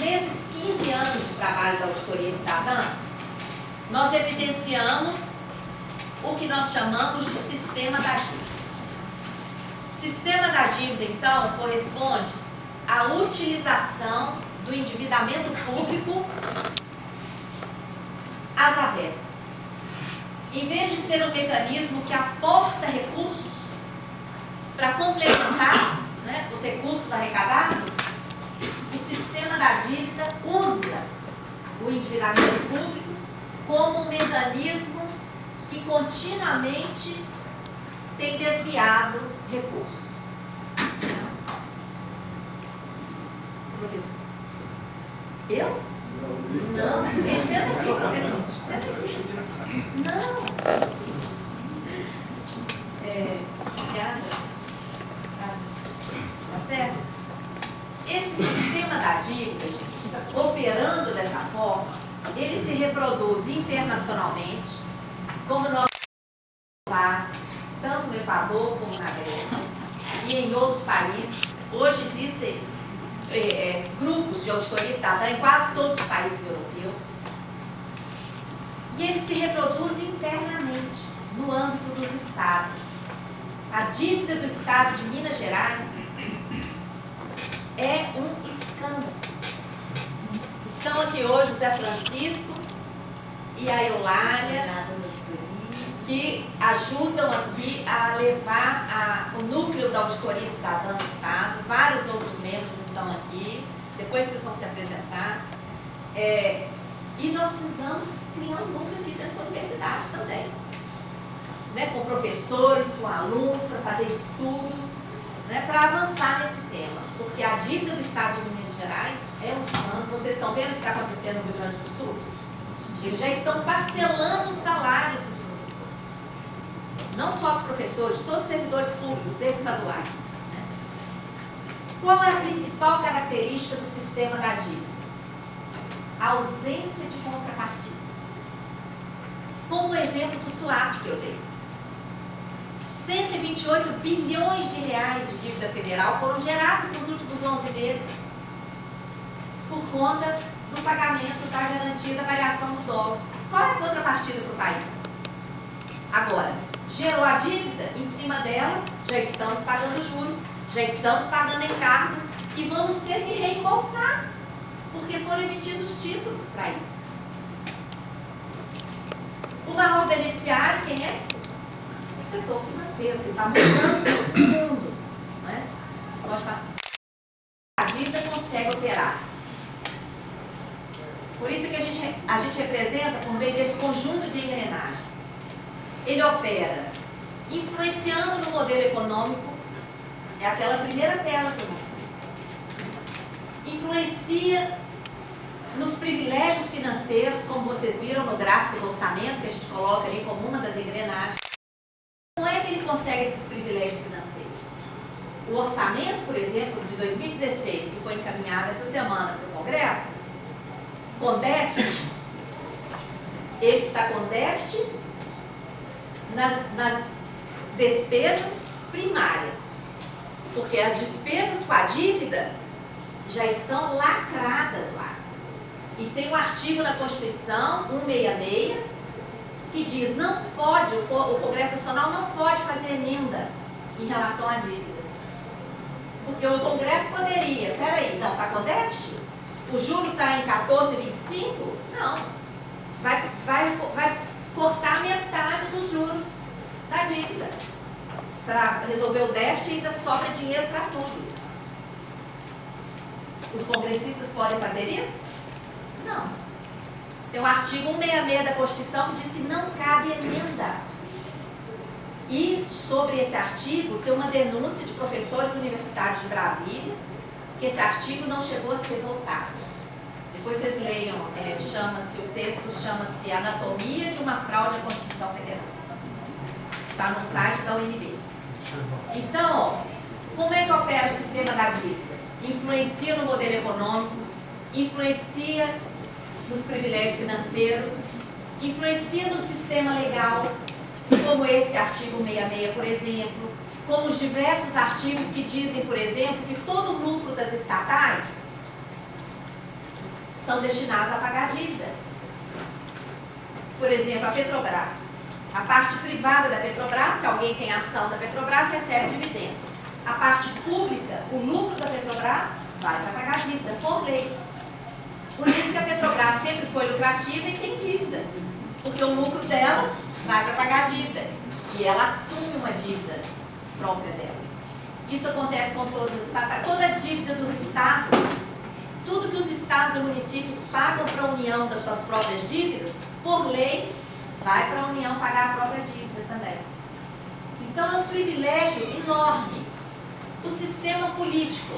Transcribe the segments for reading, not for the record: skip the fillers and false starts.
nesses 15 anos de trabalho da auditoria cidadã, nós evidenciamos o que nós chamamos de sistema da dívida. O sistema da dívida, então, corresponde à utilização do endividamento público às avessas. Em vez de ser um mecanismo que aporta recursos para complementar, né, os recursos arrecadados, o sistema da dívida usa o endividamento público como um mecanismo que continuamente tem desviado recursos. Professor? Eu? Não, senta aqui, professor. Senta aqui. Não. Obrigada. Tá certo? Esse sistema da dívida, gente, operando dessa forma, ele se reproduz internacionalmente, como nós lá, tanto no Equador como na Grécia e em outros países. Hoje existem grupos de auditoria cidadã em quase todos os países europeus. E ele se reproduz internamente, no âmbito dos estados. A dívida do estado de Minas Gerais é um escândalo. Estão aqui hoje o Zé Francisco e a Eulália, que ajudam aqui a levar o núcleo da auditoria cidadã do estado. Vários outros membros estão aqui, depois vocês vão se apresentar. E nós precisamos criar um núcleo aqui dentro da universidade também, né, com professores, com alunos, para fazer estudos, né, para avançar nesse tema, porque a dívida do estado de Minas Gerais é um escândalo. Vocês estão vendo o que está acontecendo no Rio Grande do Sul? Eles já estão parcelando os salários dos professores, não só os professores, todos os servidores públicos estaduais, né? Qual é a principal característica do sistema da dívida? A ausência de contrapartida. Como o exemplo do SUAP que eu dei. 128 bilhões de reais de dívida federal foram gerados nos últimos 11 meses por conta do pagamento da garantia da variação do dólar. Qual é a contrapartida para o país? Agora, gerou a dívida, em cima dela, já estamos pagando juros, já estamos pagando encargos e vamos ter que reembolsar, porque foram emitidos títulos para isso. O maior beneficiário, quem é? O setor financeiro, que está mudando o mundo. Não é? Pode passar. A dívida consegue operar. Por isso que a gente representa por meio desse conjunto de engrenagens. Ele opera influenciando no modelo econômico, é aquela primeira tela que eu mostrei. Influencia nos privilégios financeiros, como vocês viram no gráfico do orçamento, que a gente coloca ali como uma das engrenagens. Como é que ele consegue esses privilégios financeiros? O orçamento, por exemplo, de 2016, que foi encaminhado essa semana para o Congresso, com déficit, ele está com déficit nas despesas primárias, porque as despesas com a dívida já estão lacradas lá. E tem um artigo na Constituição 166 que diz não pode, o Congresso Nacional não pode fazer emenda em relação à dívida. Porque o Congresso poderia, peraí, não, está com déficit? O juro está em 14,25? Não. Vai cortar metade dos juros da dívida. Para resolver o déficit ainda sobra dinheiro para tudo. Os congressistas podem fazer isso? Não. Tem um artigo 166 da Constituição que diz que não cabe emenda. E sobre esse artigo tem uma denúncia de professores universitários de Brasília, que esse artigo não chegou a ser votado. Depois vocês leiam, o texto chama-se Anatomia de uma Fraude à Constituição Federal. Está no site da UNB. Então, como é que opera o sistema da dívida? Influencia no modelo econômico, influencia nos privilégios financeiros, influencia no sistema legal, como esse artigo 166, por exemplo, como os diversos artigos que dizem, por exemplo, que todo o lucro das estatais são destinados a pagar a dívida. Por exemplo, a Petrobras. A parte privada da Petrobras, se alguém tem ação da Petrobras, recebe dividendos. A parte pública, o lucro da Petrobras, vai para pagar a dívida, por lei. Por isso que a Petrobras sempre foi lucrativa e tem dívida. Porque o lucro dela vai para pagar a dívida. E ela assume uma dívida própria dela. Isso acontece com todos os estados. Toda a dívida dos estados, tudo que os estados e municípios pagam para a União das suas próprias dívidas, por lei, vai para a União pagar a própria dívida também. Então é um privilégio enorme. O sistema político.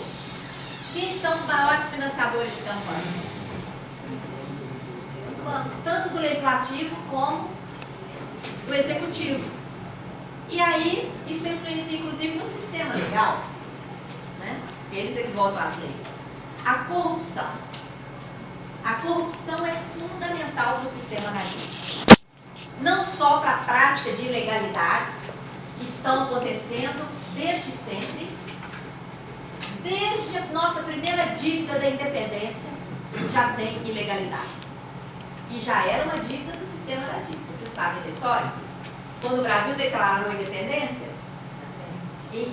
Quem são os maiores financiadores de campanha? Os bancos, tanto do legislativo como do executivo. E aí, isso influencia inclusive no sistema legal, né? Eles é que votam as leis. A corrupção. A corrupção é fundamental para o sistema da dívida. Não só para a prática de ilegalidades que estão acontecendo desde sempre, desde a nossa primeira dívida da independência, já tem ilegalidades. E já era uma dívida do sistema da dívida. Vocês sabem da história? Quando o Brasil declarou a independência, e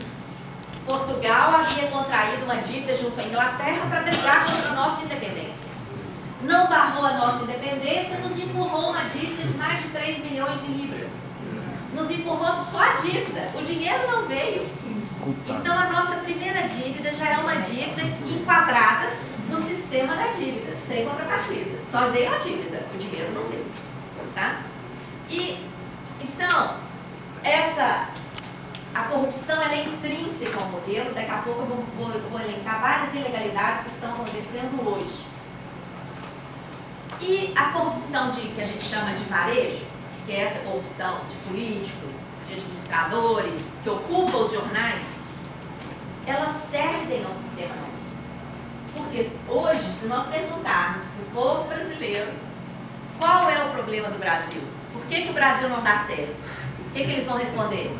Portugal havia contraído uma dívida junto à Inglaterra para brigar contra a nossa independência. Não barrou a nossa independência, nos empurrou uma dívida de mais de 3 milhões de libras. Nos empurrou só a dívida, o dinheiro não veio. Então a nossa primeira dívida já é uma dívida enquadrada no sistema da dívida, sem contrapartida. Só veio a dívida, o dinheiro não veio. Tá? E, então, a corrupção ela é intrínseca ao modelo. Daqui a pouco eu vou elencar várias ilegalidades que estão acontecendo hoje. E a corrupção que a gente chama de varejo, que é essa corrupção de políticos, de administradores, que ocupam os jornais, elas servem ao sistema da dívida. Porque hoje, se nós perguntarmos para o povo brasileiro qual é o problema do Brasil, por que o Brasil não dá certo, o que eles vão responder?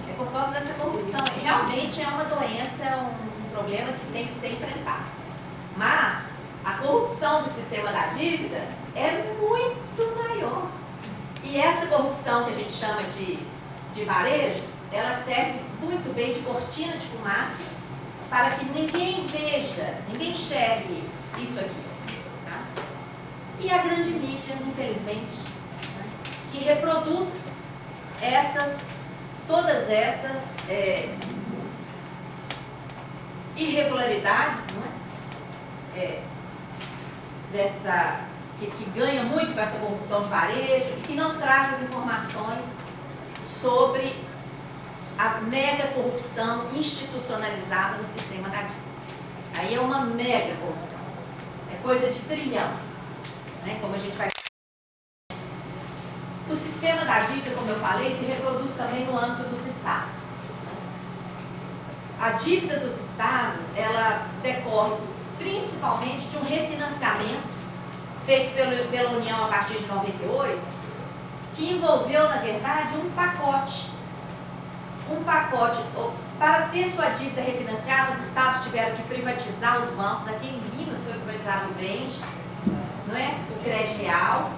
É por causa dessa corrupção. E realmente é uma doença, é um problema que tem que ser enfrentado. Mas a corrupção do sistema da dívida é muito maior. E essa corrupção que a gente chama de varejo, ela serve muito bem de cortina de fumaça para que ninguém veja, ninguém enxergue isso aqui. Tá? E a grande mídia, infelizmente, né, que reproduz todas essas irregularidades, não é? Que ganha muito com essa corrupção de varejo e que não traz as informações sobre a mega corrupção institucionalizada no sistema da dívida. Aí é uma mega corrupção. É coisa de trilhão. Né? Como a gente vai... O sistema da dívida, como eu falei, se reproduz também no âmbito dos estados. A dívida dos estados, ela decorre principalmente de um refinanciamento feito pela União a partir de 98, que envolveu, na verdade, um pacote. Para ter sua dívida refinanciada, os estados tiveram que privatizar os bancos. Aqui em Minas foi privatizado o Bend, não é? O Crédito Real,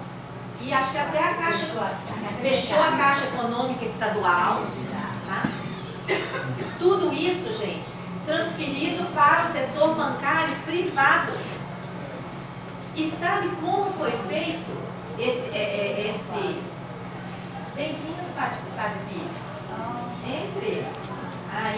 e acho que até a Caixa fechou a Caixa Econômica Estadual. Tá? Tudo isso, gente, transferido para o setor bancário privado. E sabe como foi feito